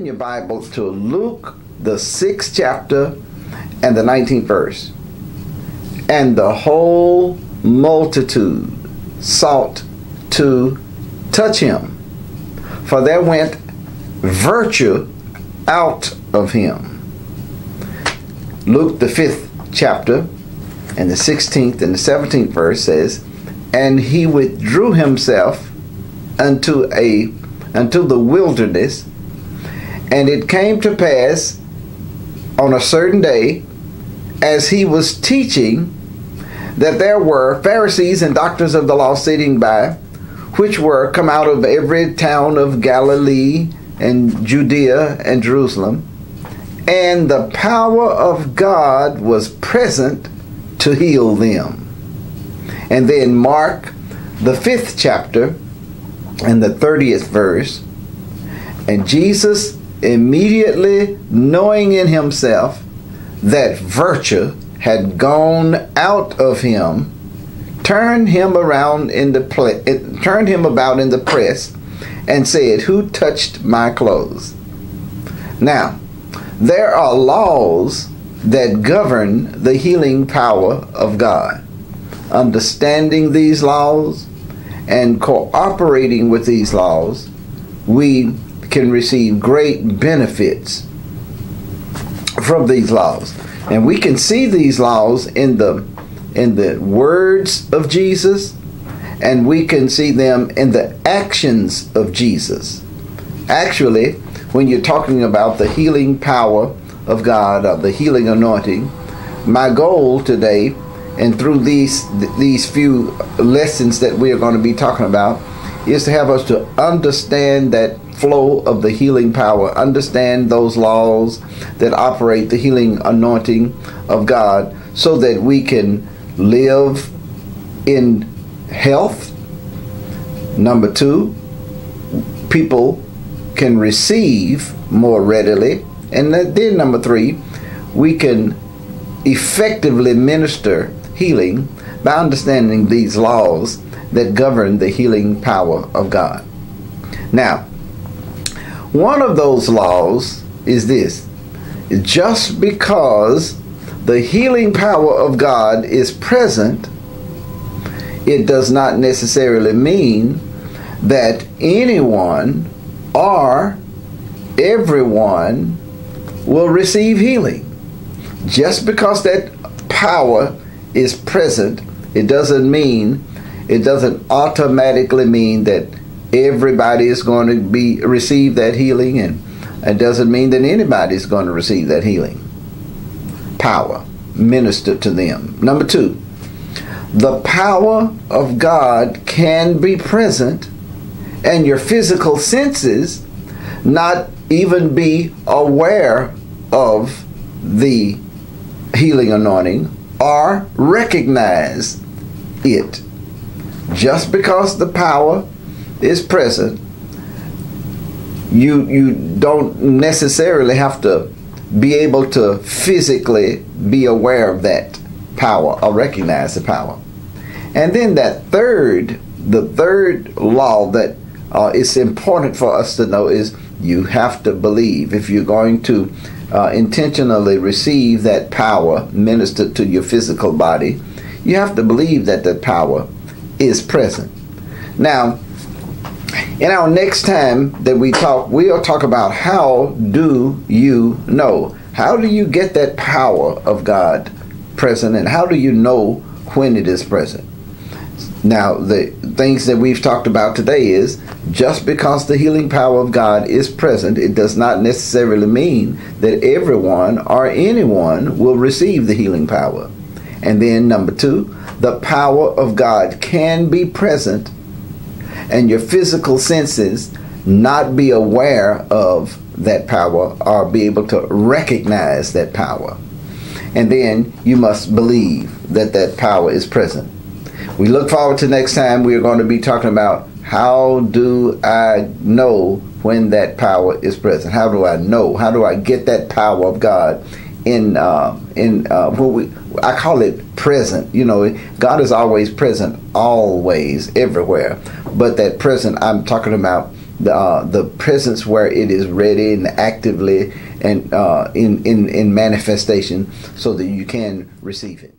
Open your Bibles to Luke, the 6th chapter and the 19th verse. And the whole multitude sought to touch him, for there went virtue out of him. Luke, the 5th chapter and the 16th and the 17th verse says, and he withdrew himself unto the wilderness. And it came to pass on a certain day, as he was teaching, that there were Pharisees and doctors of the law sitting by, which were come out of every town of Galilee and Judea and Jerusalem. And the power of God was present to heal them. And then Mark, the 5th chapter and the 30th verse, and Jesus, immediately knowing in himself that virtue had gone out of him, turned him about in the press and said, who touched my clothes? Now, there are laws that govern the healing power of God. Understanding these laws and cooperating with these laws, we can receive great benefits from these laws. And we can see these laws in the words of Jesus, and we can see them in the actions of Jesus. Actually, when you're talking about the healing power of God, or the healing anointing, my goal today, and through these few lessons that we are going to be talking about, is to have us to understand that flow of the healing power, understand those laws that operate the healing anointing of God, so that we can live in health. Number 2, people can receive more readily. And then number 3, we can effectively minister healing by understanding these laws that govern the healing power of God. Now, one of those laws is this: just because the healing power of God is present, it does not necessarily mean that anyone or everyone will receive healing. Just because that power is present, it doesn't automatically mean that everybody is going to receive that healing, and it doesn't mean that anybody is going to receive that healing power ministered to them. Number 2, the power of God can be present, and your physical senses not even be aware of the healing anointing or recognize it. Just because the power is present, you don't necessarily have to be able to physically be aware of that power or recognize the power. And then the third law that is important for us to know is you have to believe. If you're going to intentionally receive that power ministered to your physical body, you have to believe that the power is present. Now, in our next time that we talk, we'll talk about how do you know? How do you get that power of God present, and how do you know when it is present? Now, the things that we've talked about today is, just because the healing power of God is present, it does not necessarily mean that everyone or anyone will receive the healing power. And then number 2, the power of God can be present, and your physical senses not be aware of that power or be able to recognize that power. And then you must believe that that power is present. We look forward to next time. We are going to be talking about, how do I know when that power is present? How do I know? How do I get that power of God I call it present. You know, God is always present, always, everywhere. But that present, I'm talking about the presence where it is ready and actively and in manifestation, so that you can receive it.